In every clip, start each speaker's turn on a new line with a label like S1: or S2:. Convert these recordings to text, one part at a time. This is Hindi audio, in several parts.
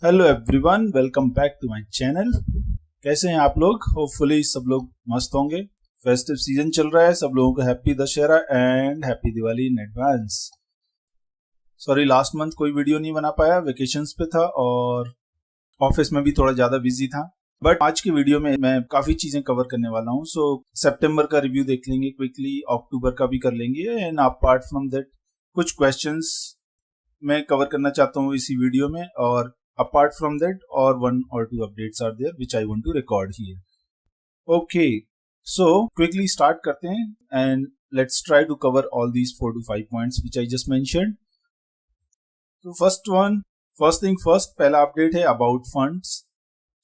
S1: Hello everyone, welcome back to my channel. कैसे हैं आप लोग? होपफुली सब लोग मस्त होंगे। फेस्टिव सीजन चल रहा है, सब लोगों को happy Dussehra and happy Diwali in advance. Sorry, last month कोई वीडियो नहीं बना पाया, वेकेशंस पे था और ऑफिस में भी थोड़ा ज्यादा बिजी था। बट आज की वीडियो में मैं काफी चीजें कवर करने वाला हूँ। सो सितंबर का रिव्यू देख लेंगे क्विकली, अक्टूबर का भी कर लेंगे एंड अपार्ट फ्रॉम दैट कुछ क्वेश्चंस मैं कवर करना चाहता हूँ इसी वीडियो में, और apart from that or one or two updates are there which I want to record here. Okay, so quickly start करते हैं and let's try to cover all these 4 to 5 points which I just mentioned. So first thing first, पहला अपडेट है about funds.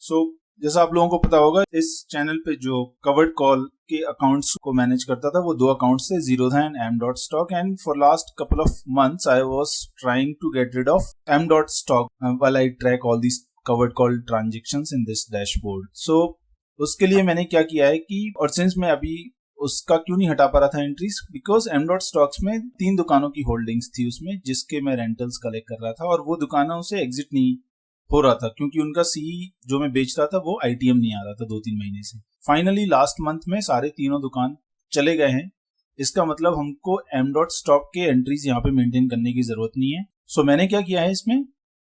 S1: So जैसा आप लोगों को पता होगा, इस चैनल पे जो कवर्ड कॉल के अकाउंट्स को मैनेज करता था वो दो अकाउंट्स थे, Zerodha and M dot stock. And for last couple of months I was trying to get rid of M dot stock while I track all this covered call transactions in this dashboard. So उसके लिए मैंने क्या किया है कि, और सिंस मैं अभी उसका क्यों नहीं हटा पा रहा था entries, because M dot stocks में 3 दुकानों की होल्डिंग्स थी उसमें, जिसके मैं रेंटल्स कलेक्ट कर रहा था, और वो दुकानों से एग्जिट नहीं हो रहा था क्योंकि उनका सी जो मैं बेच रहा था वो आईटीएम नहीं आ रहा था 2-3 महीने से। फाइनली लास्ट मंथ में सारे तीनों दुकान चले गए हैं। इसका मतलब हमको एम डॉट स्टॉक के एंट्रीज यहाँ पे मेंटेन करने की जरूरत नहीं है। सो मैंने क्या किया है, इसमें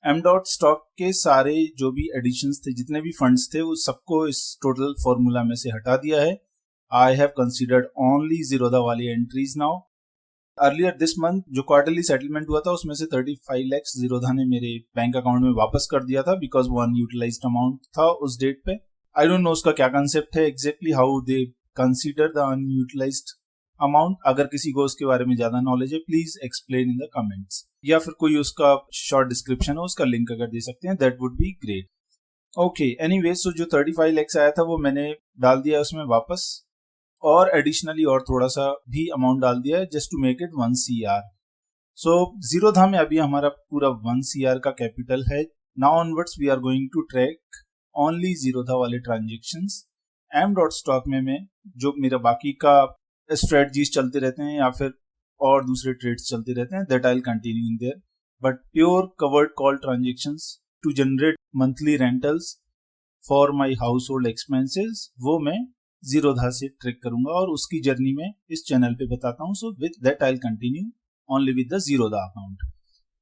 S1: एम डॉट स्टॉक के सारे जो भी एडिशंस थे, जितने भी फंड्स थे, वो सबको इस टोटल फॉर्मूला में से हटा दिया है। I have considered only Zerodha वाली entries now. Earlier this month जो क्वार्टरली सेटलमेंट हुआ था उसमें से 35 लाख जीरोधा ने मेरे बैंक अकाउंट में वापस कर दिया था, बिकॉज वो अनयूटिलाइज्ड अमाउंट था उस डेट पे। आई डोंट नो उसका क्या कंसेप्ट है exactly, how they consider the unutilised amount. अगर किसी को उसके बारे में ज्यादा नॉलेज है, please explain in the comments, या फिर कोई उसका शॉर्ट डिस्क्रिप्शन हो उसका लिंक अगर दे सकते हैं, that would be great. Okay, anyway, so जो 35 लाख आया था वो मैंने डाल दिया उसमें वापस, और एडिशनली और थोड़ा सा भी अमाउंट डाल दिया है just to make it 1 CR। So Zerodha में अभी हमारा पूरा 1 CR का कैपिटल है। Now onwards we are going to track only Zerodha वाले ट्रांजेक्शंस। एम डॉट स्टॉक में मैं जो मेरा बाकी का स्ट्रेटजीज चलते रहते हैं या फिर और दूसरे ट्रेड्स चलते रहते हैं, that I will continue in there, but pure covered call transactions to generate monthly rentals for my household expenses, वो मैं जीरोधा से ट्रैक करूंगा और उसकी जर्नी में इस चैनल पे बताता हूं। So with that I will continue only with the Zerodha account.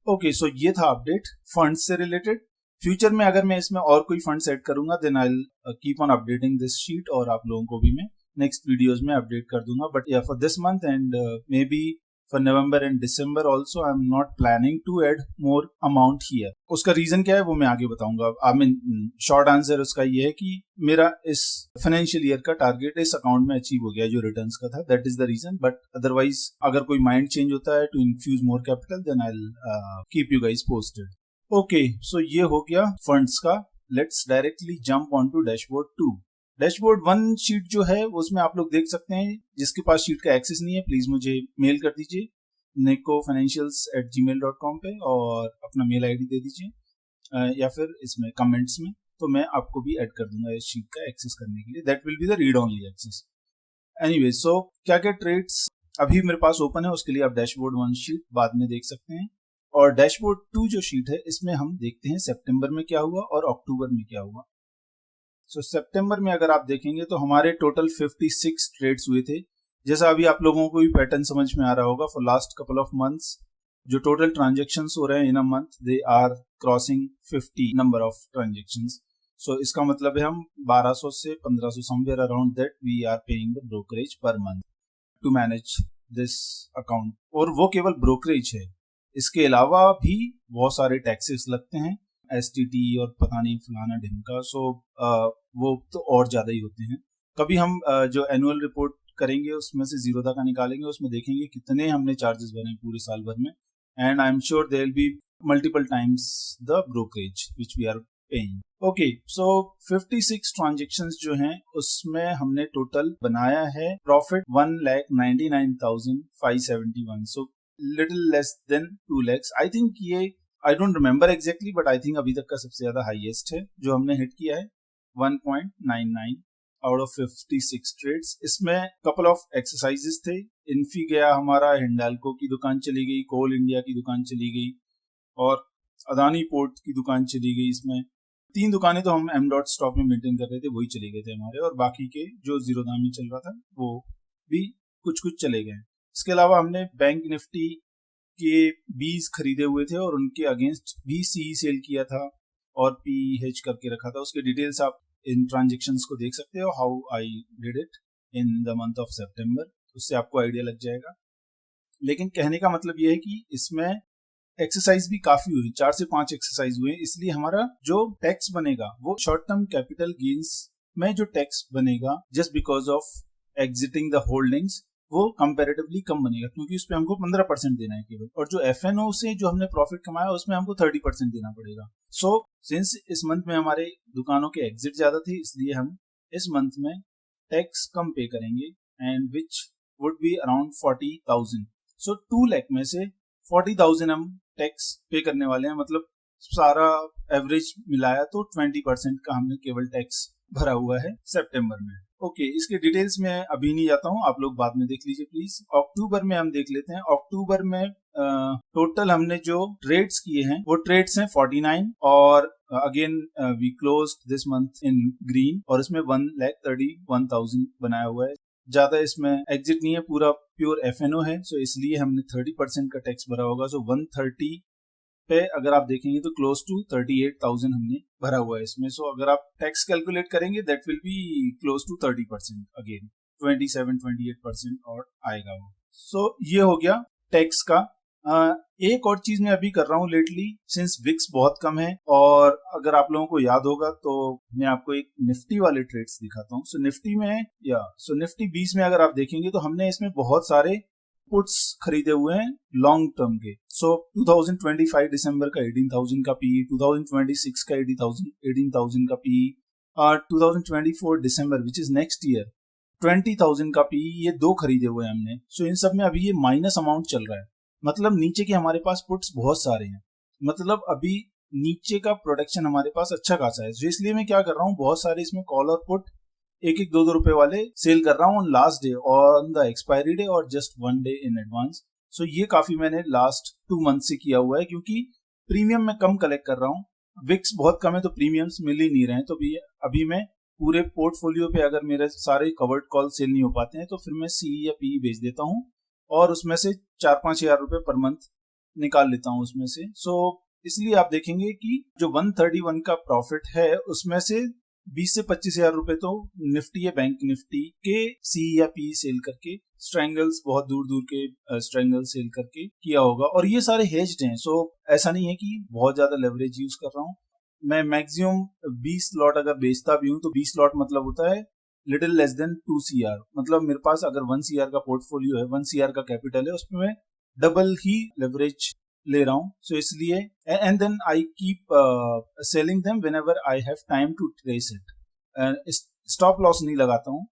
S1: Okay, so ये था अपडेट फंड्स से रिलेटेड। फ्यूचर में अगर मैं इसमें और कोई फंड्स ऐड करूंगा, then I will keep on updating this sheet, और आप लोगों को भी मैं नेक्स्ट वीडियोस में अपडेट कर दूंगा। बट या for this month and may be for November and December also I'm not planning to add more amount here. उसका रीजन क्या है वो मैं आगे बताऊंगा। आई मीन शॉर्ट आंसर उसका ये है कि मेरा इस फाइनेंशियल ईयर का टारगेट इस अकाउंट में अचीव हो गया जो रिटर्न्स का था, that is the reason. But otherwise अगर कोई माइंड चेंज होता है to infuse more capital, then I will keep you guys posted. Okay, so ये हो गया फंड्स का। Let's directly jump on to dashboard 2। Dashboard 1 sheet जो है उसमें आप लोग देख सकते हैं, जिसके पास शीट का एक्सेस नहीं है प्लीज मुझे मेल कर दीजिए necofinancials@gmail.com पे, और अपना मेल आईडी दे दीजिए या फिर इसमें कमेंट्स में, तो मैं आपको भी ऐड कर दूंगा इस शीट का एक्सेस करने के लिए। That will be the read only access. Anyway, so क्या क्या ट्रेड्स अभी मेरे पास ओपन है उसके लिए आप डैशबोर्ड 1 शीट बाद में देख सकते हैं, और डैशबोर्ड 2 जो शीट है इसमें हम देखते हैं सितंबर में क्या हुआ और अक्टूबर में क्या हुआ। सो सितंबर में अगर आप देखेंगे तो हमारे टोटल 56 ट्रेड्स हुए थे। जैसा अभी आप लोगों को भी पैटर्न समझ में आ रहा होगा, for last couple of months जो टोटल ट्रांजेक्शन्स हो रहे हैं in a month, they are crossing 50 number of transactions. So इसका मतलब है हम 1200 से 1500 somewhere around that we are paying the brokerage per month to manage this account, और वो केवल ब्रोकरेज है। इसके अलावा भी बहुत सारे टैक्सेस लगते हैं, STT और पता नहीं फलाना ढिमका। सो वो तो और ज्यादा ही होते हैं। कभी हम जो एनुअल रिपोर्ट करेंगे उसमें से जीरोधा का निकालेंगे, उसमें देखेंगे कितने हमने चार्जेस भरे पूरे साल भर में, and I am sure there will be multiple times the brokerage which we are paying. Okay, so 56 transactions जो हैं उसमें हमने टोटल बनाया है profit 1,99,571, so little less than 2 lakhs। I think ये, I don't remember exactly, but I think अभी तक का सबसे ज्यादा हाईएस्ट है जो हमने हिट किया है, 1.99 आउट ऑफ 56 ट्रेड्स। इसमें कपल ऑफ एक्सरसाइजेस थे। इन्फी गया हमारा, हिंडाल्को की दुकान चली गई, कोल इंडिया की दुकान चली गई, और अदानी पोर्ट की दुकान चली गई, इसमें 3 दुकानें तो हम एम डॉट स्टॉक में मेंटेन कर रहे थे, वही चले गए थे हमारे, और बाकी के जो जीरो दाम में चल रहा था वो भी कुछ कुछ चले गए। इसके अलावा हमने बैंक निफ्टी के बीज खरीदे हुए थे और उनके अगेंस्ट भी सी सेल किया था और पी हेज करके रखा था। उसके डिटेल्स आप इन ट्रांजेक्शन्स को देख सकते हो, how I did it in the month of सितंबर, उससे आपको आइडिया लग जाएगा। लेकिन कहने का मतलब यह है कि इसमें एक्सरसाइज भी काफी हुई, 4 से 5 एक्सरसाइज हुए, इसलिए हमारा जो टैक्स बनेगा वो शॉर्ट टर्म कैपिटल गेन्स में जो टैक्स बनेगा just because of exiting the holdings, वो कंपैरेटिवली कम बनेगा, क्योंकि उस पर हमको 15% देना है केवल, और जो एफएनओ से जो हमने प्रॉफिट कमाया उसमें हमको 30% देना पड़ेगा। सो सिंस इस मंथ में हमारे दुकानों के एग्जिट ज्यादा थे, इसलिए हम इस मंथ में टैक्स कम पे करेंगे, and which would be around 40,000। सो 2 लाख में से 40,000 हम टैक्स पे करने वाले हैं, मतलब सारा एवरेज मिलाया तो 20% का हमने केवल टैक्स भरा हुआ है सितंबर में। ओके, इसके डिटेल्स में अभी नहीं जाता हूँ, आप लोग बाद में देख लीजिए प्लीज। अक्टूबर में हम देख लेते हैं। अक्टूबर में टोटल हमने जो ट्रेड्स किए हैं वो ट्रेड्स हैं 49, और again we closed this month in green, और इसमें 1,31,000 बनाया हुआ है। ज्यादा इसमें एग्जिट नहीं है, पूरा प्योर एफएनओ है, सो इसलिए हमने 30% का टैक्स भरा होगा। सो 130 पे अगर आप देखेंगे तो क्लोज टू 38,000 हमने भरा हुआ है इसमें। सो अगर आप टैक्स कैलकुलेट करेंगे that will be close to 30%, again 27-28% और आएगा वो। सो ये हो गया टैक्स का। एक और चीज मैं अभी कर रहा हूँ लेटली, सिंस विक्स बहुत कम है, और अगर आप लोगों को याद होगा तो मैं आपको एक निफ्टी वाले ट्रेड्स दिखाता हूँ। सो निफ्टी में निफ्टी 20 में अगर आप देखेंगे तो हमने इसमें बहुत सारे पुट्स खरीदे हुए हैं लॉन्ग टर्म के। सो 2025 दिसंबर का 18,000 का पी, 2026 का 18,000 का P, 2024 December which is next year 20,000 का पी, ये 2 खरीदे हुए हैं हमने। सो इन सब में अभी ये माइनस अमाउंट चल रहा है, मतलब नीचे के हमारे पास पुट्स बहुत सारे हैं, मतलब अभी नीचे का प्रोडक्शन हमारे पास अच्छा खासा है। तो इसलिए मैं क्या कर रहा हूँ, बहुत सारे इसमें कॉल और पुट 1-1, 2-2 रुपए वाले सेल कर रहा हूँ on last day, on the expiry day, और जस्ट 1 डे इन एडवांस। सो ये काफी मैंने लास्ट 2 मंथ से किया हुआ है, क्योंकि प्रीमियम में कम कलेक्ट कर रहा हूँ, विक्स बहुत कम है तो प्रीमियम्स मिल ही नहीं रहे हैं। तो अभी मैं पूरे पोर्टफोलियो पे अगर मेरे सारे कवर्ड कॉल सेल नहीं हो पाते हैं तो फिर मैं सी या पी बेच देता हूँ, और उसमें से 4-5 हजार रुपए पर मंथ निकाल लेता हूँ उसमें से। सो इसलिए आप देखेंगे कि जो 131 का प्रॉफिट है उसमें से 20 से 25 हजार रुपए तो निफ्टी या बैंक निफ्टी के सी या पी सेल करके, स्ट्रैंगल्स बहुत दूर दूर के स्ट्रैंगल सेल करके किया होगा, और ये सारे हेज्ड हैं। सो ऐसा नहीं है कि बहुत ज्यादा लेवरेज यूज कर रहा हूँ मैं। मैक्सिमम 20 लॉट अगर बेचता भी हूँ तो 20 लॉट मतलब होता है लिटिल लेस देन 2 CR, मतलब मेरे पास अगर 1 CR का पोर्टफोलियो है, 1 CR का कैपिटल है, उसमें मैं डबल ही लेवरेज ले रहा हूँ। सो इसलिए and then I keep selling them whenever I have time to trace it. Stop loss नहीं लगाता हूँ,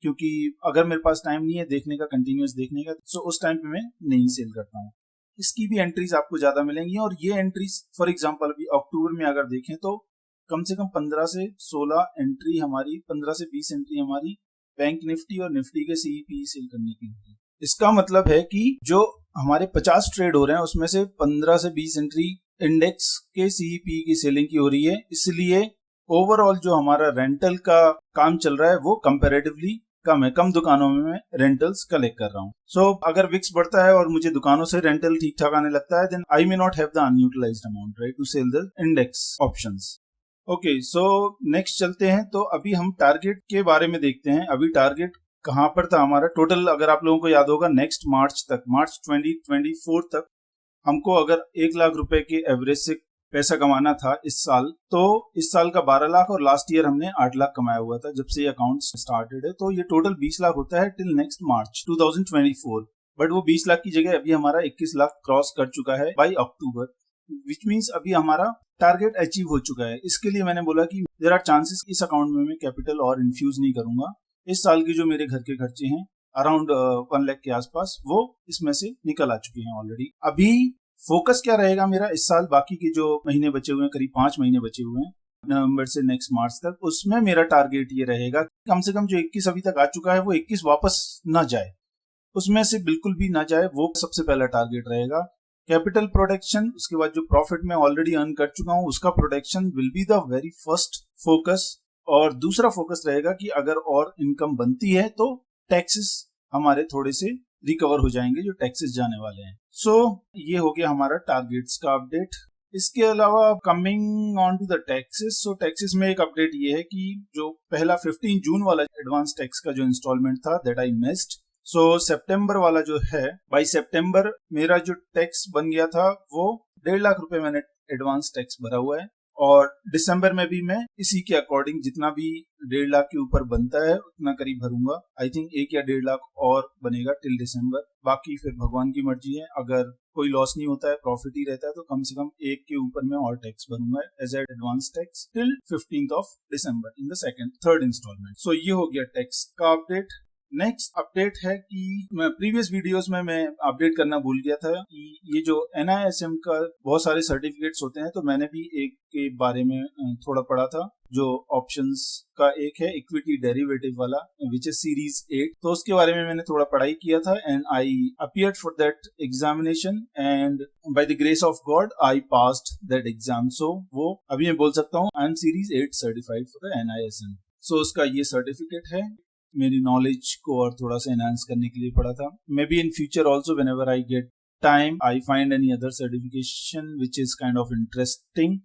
S1: क्योंकि अगर मेरे पास टाइम नहीं है देखने का, कंटिन्यूअस देखने का, सो उस टाइम पे मैं नहीं सेल करता हूँ। इसकी भी एंट्रीज आपको ज्यादा मिलेंगी, और ये एंट्रीज फॉर एग्जांपल अभी अक्टूबर में अगर देखें तो कम से कम 15 से 16 एंट्री हमारी, 15 से 20 एंट्री हमारी बैंक निफ्टी और निफ्टी के सीईपी सेल करने की होगी। इसका मतलब है कि जो हमारे 50 ट्रेड हो रहे हैं उसमें से 15 से 20 एंट्री इंडेक्स के सीईपी की सेलिंग की हो रही है, इसलिए ओवरऑल जो हमारा रेंटल का काम चल रहा है वो कंपैरेटिवली कम है। कम दुकानों में मैं रेंटल्स कलेक्ट कर रहा हूँ। सो अगर विक्स बढ़ता है और मुझे दुकानों से रेंटल ठीक ठाक आने लगता है, then I may not have the unutilised amount right to sell the index options. Okay, so next चलते हैं। तो अभी हम टारगेट के बारे में देखते हैं। अभी टारगेट कहां पर था हमारा टोटल, अगर आप लोगों को याद होगा नेक्स्ट मार्च तक, मार्च 2024 तक हमको अगर 1 लाख रुपए के एवरेज से पैसा कमाना था इस साल, तो इस साल का 12 लाख और लास्ट ईयर हमने 8 लाख कमाया हुआ था जब से ये अकाउंट स्टार्टेड है। तो ये टोटल 20 लाख होता है टिल नेक्स्ट मार्च 2024, बट वो 20 लाख की जगह अभी हमारा 21 लाख क्रॉस कर चुका है बाई अक्टूबर, विच मीन्स अभी हमारा टारगेट अचीव हो चुका है। इसके लिए मैंने बोला कि देयर आर चांसेस इस अकाउंट में मैं कैपिटल और इन्फ्यूज नहीं करूंगा। इस साल के जो मेरे घर के खर्चे हैं अराउंड 1 लाख के आसपास, वो इसमें से निकल आ चुके हैं ऑलरेडी। अभी फोकस क्या रहेगा मेरा इस साल, बाकी के जो महीने बचे हुए हैं, करीब 5 महीने बचे हुए हैं नवंबर से नेक्स्ट मार्च तक, उसमें मेरा टारगेट ये रहेगा कम से कम जो 21 अभी तक आ चुका है वो 21 वापस ना जाए, उसमें से बिल्कुल भी ना जाए, वो सबसे पहला टारगेट रहेगा। कैपिटल प्रोटेक्शन, उसके बाद जो प्रॉफिट मैं ऑलरेडी अर्न कर चुका हूं उसका protection will be the very first focus. और दूसरा फोकस रहेगा कि अगर और इनकम बनती है तो टैक्सेस हमारे थोड़े से रिकवर हो जाएंगे जो टैक्सेस जाने वाले हैं। सो ये हो गया हमारा टारगेट्स का अपडेट। इसके अलावा coming on to the taxes, so taxes में एक अपडेट ये है कि जो पहला 15 जून वाला एडवांस टैक्स का जो इंस्टॉलमेंट था दैट आई मिस्ड। सो सितंबर वाला जो है, बाई सितंबर मेरा जो टैक्स बन गया था वो 1.5 लाख रुपए मैंने एडवांस टैक्स भरा हुआ है। और दिसंबर में भी मैं इसी के अकॉर्डिंग जितना भी 1.5 लाख के ऊपर बनता है उतना करीब भरूंगा। आई थिंक 1 या 1.5 लाख और बनेगा टिल दिसंबर। बाकी फिर भगवान की मर्जी है, अगर कोई लॉस नहीं होता है, प्रॉफिट ही रहता है, तो कम से कम 1 के ऊपर मैं और टैक्स भरूंगा as advance tax till 15th of दिसंबर in the third installment. So ये हो गया टैक्स का अपडेट। नेक्स्ट अपडेट है कि मैं प्रीवियस वीडियोस में मैं अपडेट करना भूल गया था कि ये जो NISM का बहुत सारे सर्टिफिकेट्स होते हैं, तो मैंने भी एक के बारे में थोड़ा पढ़ा था। जो ऑप्शंस का एक है इक्विटी डेरिवेटिव वाला विच इज सीरीज 8, तो उसके बारे में मैंने थोड़ा पढ़ाई किया था and I appeared for that examination and by the grace of God I passed that exam. So वो अभी मैं बोल सकता हूँ I am series 8 certified for the NISM। So उसका ये सर्टिफिकेट है, मेरी नॉलेज को और थोड़ा सा एनहांस करने के लिए पढ़ा था। May be in future also whenever I get time I find any other certification which is kind of interesting,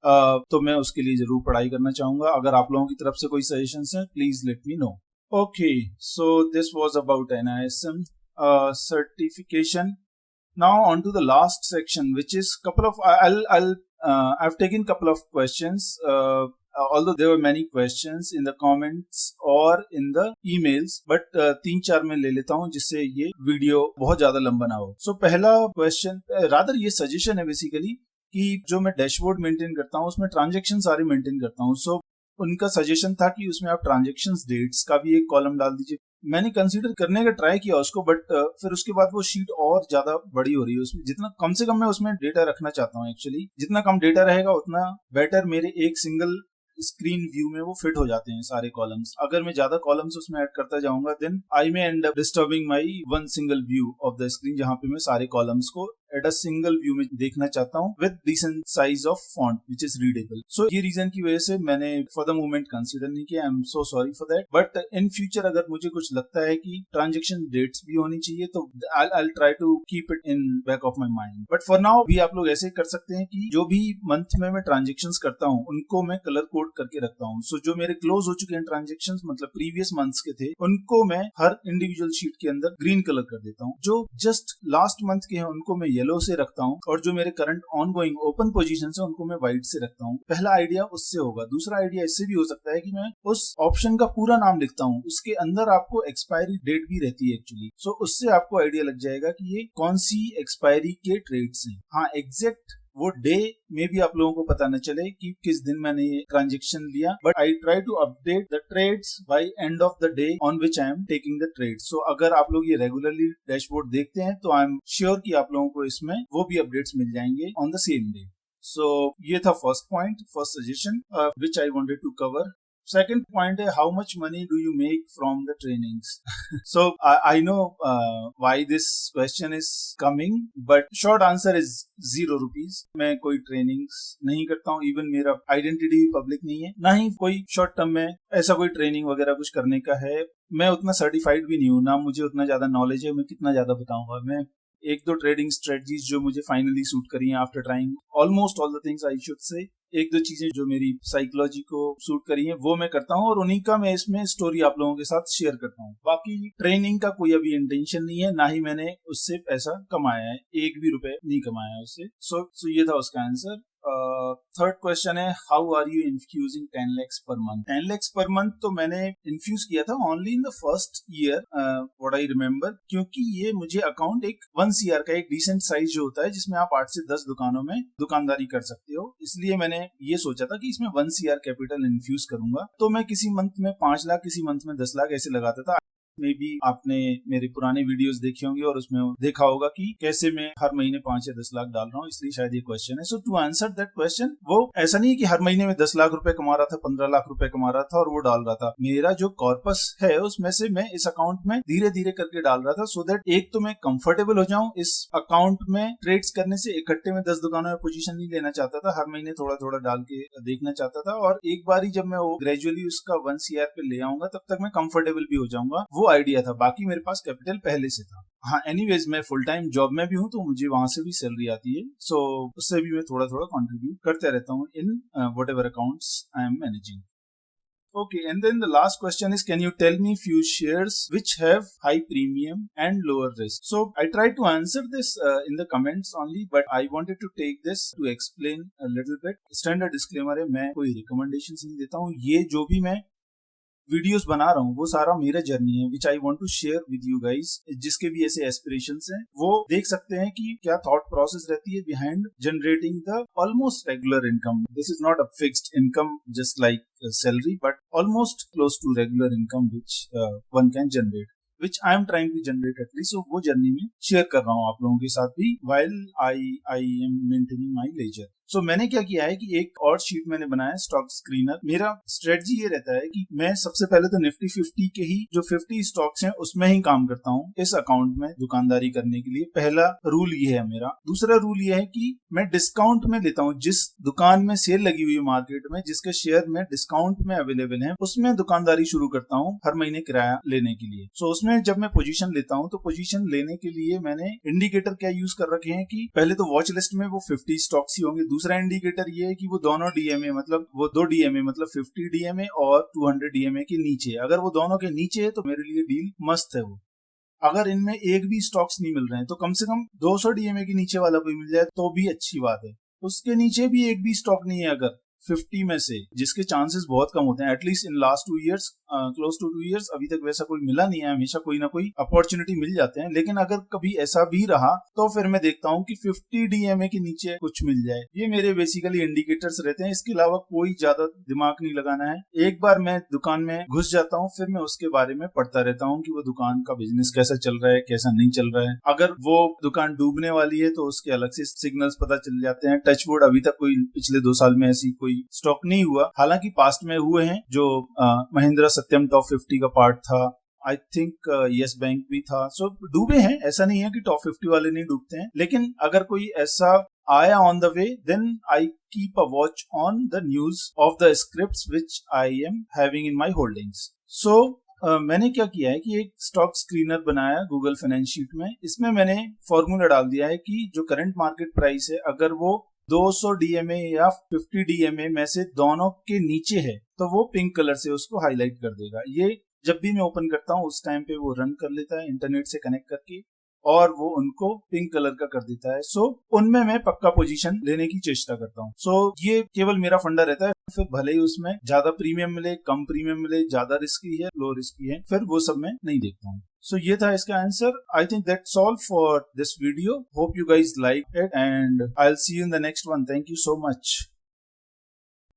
S1: तो मैं उसके लिए जरूर पढ़ाई करना चाहूंगा। अगर आप लोगों की तरफ से कोई सजेशंस हैं please let me know. Okay, so this was about NISM certification. Now on to the last section, which is couple of I've taken couple of questions. Although there were many questions in the comments or in the emails, but 3-4 में ले लेता हूँ जिससे ये वीडियो बहुत ज्यादा लंबा ना हो। So पहला क्वेश्चन, रादर ये सजेशन है बेसिकली कि जो मैं डैशबोर्ड मेंटेन करता हूँ उसमें ट्रांजेक्शन सारे मेंटेन करता हूँ। सो उनका सजेशन था कि उसमें आप ट्रांजेक्शन डेट्स का भी एक कॉलम डाल दीजिए। मैंने कंसीडर करने का ट्राई किया उसको, बट फिर उसके बाद वो शीट और ज्यादा बड़ी हो रही है। उसमें जितना कम से कम मैं उसमें डेटा रखना चाहता हूँ, एक्चुअली जितना कम डेटा रहेगा उतना बेटर मेरे एक सिंगल स्क्रीन व्यू में वो फिट हो जाते हैं सारे कॉलम्स। अगर मैं ज्यादा कॉलम्स उसमें ऐड करता जाऊंगा then I may end up disturbing my one single view of the screen, जहां पे मैं सारे कॉलम्स को एट अ सिंगल व्यू में देखना चाहता हूँ with decent size of font which is readable. So ये रीजन की वजह से मैंने फॉर द मोमेंट कंसीडर नहीं किया। I am so sorry for that, but in future अगर मुझे कुछ लगता है कि ट्रांजेक्शन डेट्स भी होनी चाहिए तो I try to keep it in back of my mind. But for now भी आप लोग ऐसे कर सकते हैं कि जो भी मंथ में मैं ट्रांजेक्शन करता हूँ उनको मैं कलर कोड करके रखता हूँ। सो जो मेरे क्लोज हो चुके हैं ट्रांजेक्शन, मतलब प्रीवियस मंथ्स के थे, उनको मैं हर इंडिविजुअल शीट के अंदर ग्रीन कलर कर देता हूँ। जो जस्ट लास्ट मंथ के हैं उनको मैं येलो से रखता हूँ और जो मेरे करंट ऑनगोइंग ओपन पोजीशन है उनको मैं व्हाइट से रखता हूँ। पहला आइडिया उससे होगा। दूसरा आइडिया इससे भी हो सकता है कि मैं उस ऑप्शन का पूरा नाम लिखता हूँ, उसके अंदर आपको एक्सपायरी डेट भी रहती है एक्चुअली। सो उससे आपको आइडिया लग जाएगा कि ये कौन सी एक्सपायरी के ट्रेड्स हैं। हाँ, एग्जैक्ट वो डे में भी आप लोगों को पता न चले कि किस दिन मैंने ये ट्रांजेक्शन लिया, but I try to update the trades by end of the day on which I am taking the trade. So अगर आप लोग ये रेगुलरली डैशबोर्ड देखते हैं तो आई एम श्योर कि आप लोगों को इसमें वो भी अपडेट्स मिल जाएंगे on the same day. So ये था first point, first suggestion which I wanted to cover. Second point है how much money do you make from the trainings? So I know why this question is coming, but short answer is 0 rupees. मैं कोई trainings नहीं करता हूँ, even मेरा identity public नहीं है, ना ही कोई short term में ऐसा कोई training वगैरह कुछ करने का है। मैं उतना सर्टिफाइड भी नहीं हूँ, ना मुझे उतना ज्यादा नॉलेज है, मैं कितना ज्यादा बताऊंगा। मैं एक दो ट्रेडिंग स्ट्रेटजीज जो मुझे फाइनली सूट करी हैं after trying almost all the things I should say, एक दो चीजें जो मेरी साइकोलॉजी को सूट करी हैं वो मैं करता हूँ और उन्हीं का मैं इसमें स्टोरी आप लोगों के साथ शेयर करता हूँ। बाकी ट्रेनिंग का कोई अभी इंटेंशन नहीं है, ना ही मैंने उससे पैसा कमाया है, 1 भी रुपए नहीं कमाया है उससे। सो ये था उसका आंसर। थर्ड क्वेश्चन है how are you infusing 10 lakhs per month? 10 lakhs per month तो मैंने इन्फ्यूज किया था only in the first year, what I remember, क्योंकि ये मुझे अकाउंट एक 1 CR का एक डिसेंट साइज जो होता है जिसमें आप 8 से 10 दुकानों में दुकानदारी कर सकते हो, इसलिए मैंने ये सोचा था कि इसमें 1 CR कैपिटल इन्फ्यूज करूंगा। तो मैं किसी मंथ में 5 लाख, किसी मंथ में 10 लाख ऐसे लगाता था। में भी आपने मेरे पुराने वीडियोस देखे होंगे और उसमें देखा होगा कि कैसे मैं हर महीने 5 या 10 लाख डाल रहा हूँ, इसलिए शायद ये क्वेश्चन है। सो टू आंसर दैट क्वेश्चन, वो ऐसा नहीं है कि हर महीने में 10 लाख रुपए कमा रहा था, 15 लाख रुपए कमा रहा था और वो डाल रहा था। मेरा जो कॉर्पस है उसमें से मैं इस अकाउंट में धीरे धीरे करके डाल रहा था, सो दैट एक तो मैं कंफर्टेबल हो जाऊं इस अकाउंट में ट्रेड्स करने से। इकट्ठे में 10 दुकानों में पोजीशन नहीं लेना चाहता था, हर महीने थोड़ा थोड़ा डाल के देखना चाहता था, और एक बार ही जब मैं वो ग्रेजुअली उसका 1 CR पे ले आऊंगा तब तक मैं कंफर्टेबल भी हो जाऊंगा। वो आइडिया था, बाकी मेरे पास कैपिटल पहले से था। हाँ, एनीवेज मैं फुल टाइम जॉब में भी हूँ तो मुझे वहां से भी सैलरी आती है, सो उससे भी मैं थोड़ा थोड़ा कंट्रीब्यूट करते रहता हूँ in whatever accounts I am managing. Okay, and then the last question is, can you tell me few shares which have high premium and lower risk? So I tried to answer this in the comments only, but I wanted to take this to explain a little bit. Standard disclaimer है, मैं कोई recommendations नहीं देता हूँ। ये जो भी मैं वीडियोस बना रहा हूँ वो सारा मेरा जर्नी है, which I want to share with you guys. जिसके भी ऐसे एस्पिरेशंस हैं वो देख सकते हैं कि क्या थॉट प्रोसेस रहती है behind generating the almost regular income. This is not a fixed income just like salary, but almost close to regular income which one can generate, which I am trying to generate at least। so वो जर्नी में शेयर कर रहा हूँ आप लोगों के साथ भी while I am maintaining my leisure। so मैंने क्या किया है कि एक और शीट मैंने बनाया स्टॉक स्क्रीनर। मेरा स्ट्रेटजी ये रहता है कि मैं सबसे पहले तो निफ्टी 50 के ही जो 50 स्टॉक्स हैं उसमें ही काम करता हूँ इस अकाउंट में दुकानदारी करने के लिए। पहला रूल ये है मेरा। दूसरा रूल ये है कि मैं डिस्काउंट में लेता हूँ, जिस दुकान में सेल लगी हुई है मार्केट में, जिसके शेयर में डिस्काउंट में अवेलेबल है, उसमें दुकानदारी शुरू करता हूँ हर महीने किराया लेने के लिए। सो उसमें जब मैं पोजीशन लेता हूँ तो पोजीशन लेने के लिए मैंने इंडिकेटर क्या यूज कर रखे हैं कि पहले तो वॉच लिस्ट में वो 50 स्टॉक्स ही होंगे। दूसरा इंडिकेटर ये है कि वो दोनों डीएमए, मतलब वो 2 डीएमए मतलब 50 डीएमए और 200 डीएमए के नीचे। अगर वो दोनों के नीचे है तो मेरे लिए डील मस्त है वो। अगर इनमें एक भी स्टॉक्स नहीं मिल रहे हैं तो कम से कम 200 डीएमए के नीचे वाला कोई मिल जाए तो भी अच्छी बात है। उसके नीचे भी एक भी स्टॉक नहीं है अगर 50 में से, जिसके चांसेस बहुत कम होते हैं, at least in last 2 years, close to 2 years अभी तक वैसा कोई मिला नहीं है। हमेशा कोई ना कोई अपॉर्चुनिटी मिल जाते हैं, लेकिन अगर कभी ऐसा भी रहा तो फिर मैं देखता हूँ कि 50 डीएमए के नीचे कुछ मिल जाए। ये मेरे बेसिकली इंडिकेटर्स रहते हैं, इसके अलावा कोई ज्यादा दिमाग नहीं लगाना है। एक बार मैं दुकान में घुस जाता हूँ फिर मैं उसके बारे में पढ़ता रहता हूँ कि वो दुकान का बिजनेस कैसा चल रहा है, कैसा नहीं चल रहा है। अगर वो दुकान डूबने वाली है तो उसके अलग से सिग्नल्स पता चल जाते हैं। टचवुड अभी तक कोई पिछले 2 साल में ऐसी कोई स्टॉक नहीं हुआ, हालांकि पास्ट में हुए हैं। जो महिंद्रा सत्यम टॉप 50 का पार्ट था, आई थिंक यस बैंक भी था, सो डूबे हैं। ऐसा नहीं है कि टॉप 50 वाले नहीं डूबते हैं, लेकिन अगर कोई ऐसा आया on the way then I keep a watch on the news of the scripts which I am having in my holdings. So मैंने क्या किया है कि एक स्टॉक स्क्रीनर बनाया गूगल फाइनेंस शीट में। इसमें मैंने फॉर्मूला डाल दिया है कि जो करंट मार्केट प्राइस है अगर वो 200 डीएमए या 50 डीएमए में से दोनों के नीचे है तो वो पिंक कलर से उसको हाईलाइट कर देगा। ये जब भी मैं ओपन करता हूँ उस टाइम पे वो रन कर लेता है इंटरनेट से कनेक्ट करके, और वो उनको पिंक कलर का कर देता है। सो उनमें मैं पक्का पोजीशन लेने की चेष्टा करता हूँ। सो ये केवल मेरा फंडा रहता है। फिर भले ही उसमें ज्यादा प्रीमियम मिले, कम प्रीमियम मिले, ज्यादा रिस्की है, लो रिस्की है, फिर वो सब मैं नहीं देखता हूँ। सो ये था इसका answer. I think that's all for this video. Hope you guys like it and I will see you in the next one. Thank you so much.